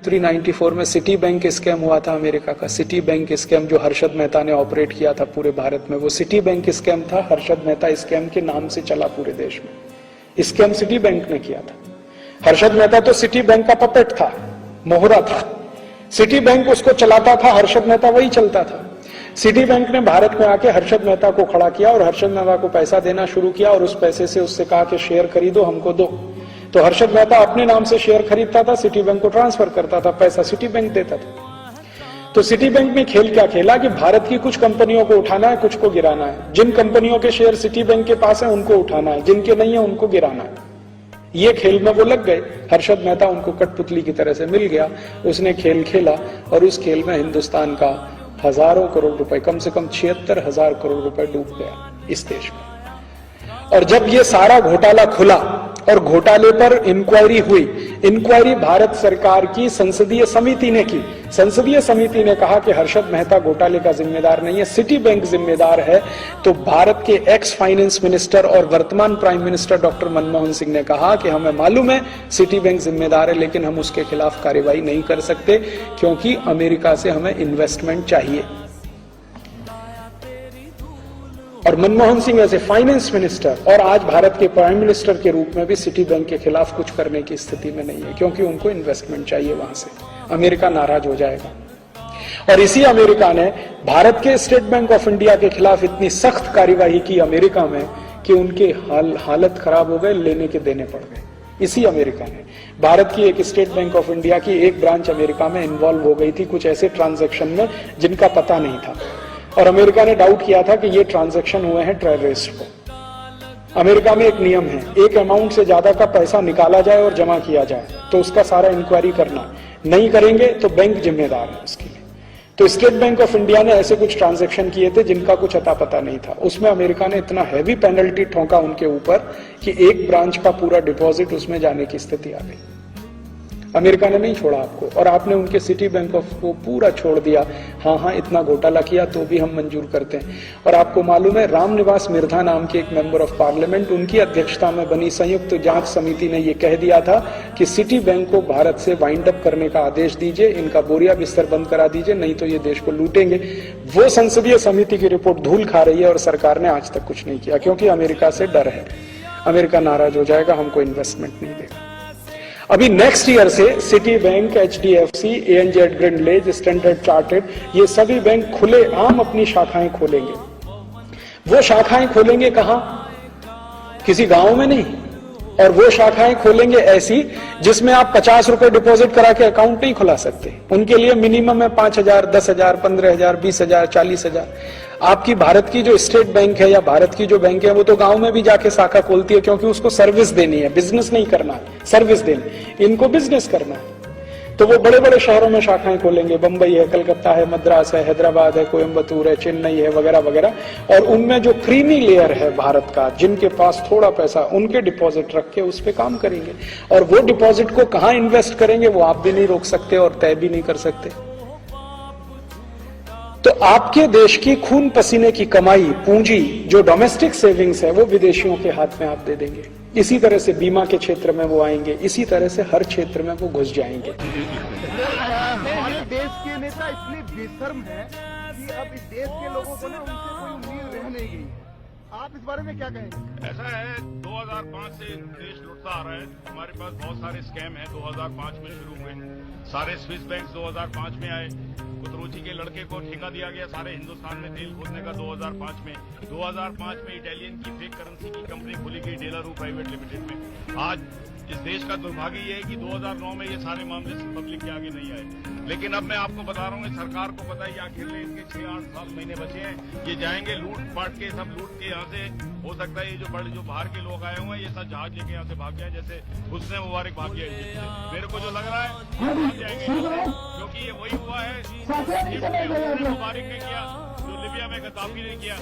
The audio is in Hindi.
93-94 में सिटी बैंक स्कैम हुआ था अमेरिका का। सिटी बैंक स्कैम जो हर्षद मेहता ने ऑपरेट किया था पूरे भारत में, वो सिटी बैंक स्कैम था। हर्षद मेहता स्कैम के नाम से चला पूरे देश में। स्कैम सिटी बैंक ने किया था। हर्षद मेहता तो सिटी बैंक का पपेट था, मोहरा था। सिटी बैंक उसको चलाता था, हर्षद मेहता वही चलता था। सिटी बैंक ने भारत में आके हर्षद मेहता को खड़ा किया और हर्षद मेहता को पैसा देना शुरू किया और उस पैसे से उससे कहा कि शेयर खरीदो, हमको दो। तो हर्षद मेहता अपने नाम से शेयर खरीदता था, सिटी बैंक को ट्रांसफर करता था, पैसा सिटी बैंक देता था। तो सिटी बैंक ने खेल क्या खेला कि भारत की कुछ कंपनियों को उठाना है, कुछ को गिराना है। जिन कंपनियों के शेयर सिटी बैंक के पास है उनको उठाना है, जिनके नहीं है उनको गिराना है। ये खेल में वो लग गए। हर्षद मेहता उनको कठपुतली की तरह से मिल गया। उसने खेल खेला और उस खेल में हिंदुस्तान का हजारों करोड़ रुपए, कम से कम 76,000 करोड़ रुपए डूब गया इस देश में। और जब ये सारा घोटाला खुला और घोटाले पर इंक्वायरी हुई, इंक्वायरी भारत सरकार की संसदीय समिति ने की। संसदीय समिति ने कहा कि हर्षद मेहता घोटाले का जिम्मेदार नहीं है, सिटी बैंक जिम्मेदार है। तो भारत के एक्स फाइनेंस मिनिस्टर और वर्तमान prime minister doctor Manmohan Singh ने कहा कि हमें मालूम है सिटी बैंक जिम्मेदार है, लेकिन हम उसके खिलाफ कार्रवाई नहीं कर सकते क्योंकि अमेरिका से हमें इन्वेस्टमेंट चाहिए। और मनमोहन सिंह ऐसे फाइनेंस मिनिस्टर और आज भारत के प्राइम मिनिस्टर के रूप में भी सिटी बैंक के खिलाफ कुछ करने की स्थिति में नहीं है, क्योंकि उनको इन्वेस्टमेंट चाहिए वहां से। अमेरिका नाराज हो जाएगा। और इसी अमेरिका ने भारत के स्टेट बैंक ऑफ इंडिया के खिलाफ इतनी सख्त कार्यवाही की अमेरिका में कि उनके हालत खराब हो गए, लेने के देने पड़ गए। इसी अमेरिका ने, भारत की एक स्टेट बैंक ऑफ इंडिया की एक ब्रांच अमेरिका में इन्वॉल्व हो गई थी कुछ ऐसे ट्रांजैक्शन में जिनका पता नहीं था, और अमेरिका ने डाउट किया था कि ये ट्रांजैक्शन हुए हैं टेररिस्ट को। अमेरिका में एक नियम है, एक अमाउंट से ज्यादा का पैसा निकाला जाए और जमा किया जाए तो उसका सारा इंक्वायरी करना, नहीं करेंगे तो बैंक जिम्मेदार है उसके लिए। तो स्टेट बैंक ऑफ इंडिया ने ऐसे कुछ ट्रांजैक्शन किए थे जिनका कुछ अता पता नहीं था। उसमें अमेरिका ने इतना हैवी पेनल्टी ठोका उनके ऊपर कि एक ब्रांच का पूरा डिपॉजिट उसमें जाने की स्थिति आ गई। अमेरिका ने नहीं छोड़ा आपको, और आपने उनके सिटी बैंक ऑफ को पूरा छोड़ दिया। हाँ, इतना घोटाला किया तो भी हम मंजूर करते हैं। और आपको मालूम है, रामनिवास मिर्धा नाम के एक मेंबर ऑफ पार्लियामेंट, उनकी अध्यक्षता में बनी संयुक्त जांच समिति ने यह कह दिया था कि सिटी बैंक को भारत से वाइंड अप करने का आदेश दीजिए, इनका बोरिया बिस्तर बंद करा दीजिए, नहीं तो ये देश को लूटेंगे। वो संसदीय समिति की रिपोर्ट धूल खा रही है और सरकार ने आज तक कुछ नहीं किया, क्योंकि अमेरिका से डर है। अमेरिका नाराज हो जाएगा, हमको इन्वेस्टमेंट नहीं देगा। अभी नेक्स्ट ईयर से Citibank, HDFC, ANZ Grindlays, Standard Chartered, ये सभी बैंक खुले आम अपनी शाखाएं खोलेंगे। वो शाखाएं खोलेंगे कहां? किसी गांव में नहीं। और वो शाखाएं खोलेंगे ऐसी जिसमें आप 50 रुपए डिपॉजिट करा के अकाउंट नहीं खुला सकते। उनके लिए मिनिमम है 5,000, 10,000, 15,000, 20,000, 40,000। आपकी भारत की जो स्टेट बैंक है या भारत की जो बैंक है वो तो गांव में भी जाके शाखा खोलती है, क्योंकि उसको सर्विस देनी है, बिजनेस नहीं करना है, सर्विस देनी। इनको बिजनेस करना है, तो वो बड़े बड़े शहरों में शाखाएं खोलेंगे। बंबई है, कलकत्ता है, मद्रास है, हैदराबाद है, कोयम्बतूर है, चेन्नई है, वगैरह वगैरह। और उनमें जो क्रीमी लेयर है भारत का, जिनके पास थोड़ा पैसा, उनके डिपॉजिट रख के उस पर काम करेंगे। और वो डिपॉजिट को कहां इन्वेस्ट करेंगे वो आप भी नहीं रोक सकते और तय भी नहीं कर सकते। तो आपके देश की खून पसीने की कमाई, पूंजी, जो डोमेस्टिक सेविंग्स है, वो विदेशियों के हाथ में आप दे देंगे। इसी तरह से बीमा के क्षेत्र में वो आएंगे, इसी तरह से हर क्षेत्र में वो घुस जाएंगे। हमारे देश के नेता इतने बेशर्म हैं कि अब इस देश के लोगों को ना उनसे कोई उम्मीद रह नहीं गई। आप इस बारे में क्या कहेंगे? ऐसा है, 2005 से देश लुटता आ रहा है। हमारे पास बहुत सारे स्कैम हैं, 2005 में शुरू हुए। सारे स्विस बैंक 2005 में आए। कुतरुचि के लड़के को ठेका दिया गया सारे हिंदुस्तान में तेल खोदने का 2005 में। 2005 में इटालियन की फेक करेंसी की कंपनी खोली गई, डेलारू प्राइवेट लिमिटेड में। आज इस देश का दुर्भाग्य ये है कि 2009 में ये सारे मामले पब्लिक के आगे नहीं आए। लेकिन अब मैं आपको बता रहा हूँ, सरकार को पता है आखिर में इनके 6-8 साल महीने बचे हैं। ये जाएंगे लूट पाट के, सब लूट के यहाँ से, हो सकता है ये जो बाहर के लोग आए हुए हैं ये सब जहाज लेके यहाँ से भाग जाए, जैसे हुस्ने मुबारक भाग गया इजिप्ट से। मेरे को जो लग रहा है भाग जाएंगे, क्योंकि ये वही हुआ है हुस्ने मुबारक ने किया जो लीबिया में गद्दाफी ने किया।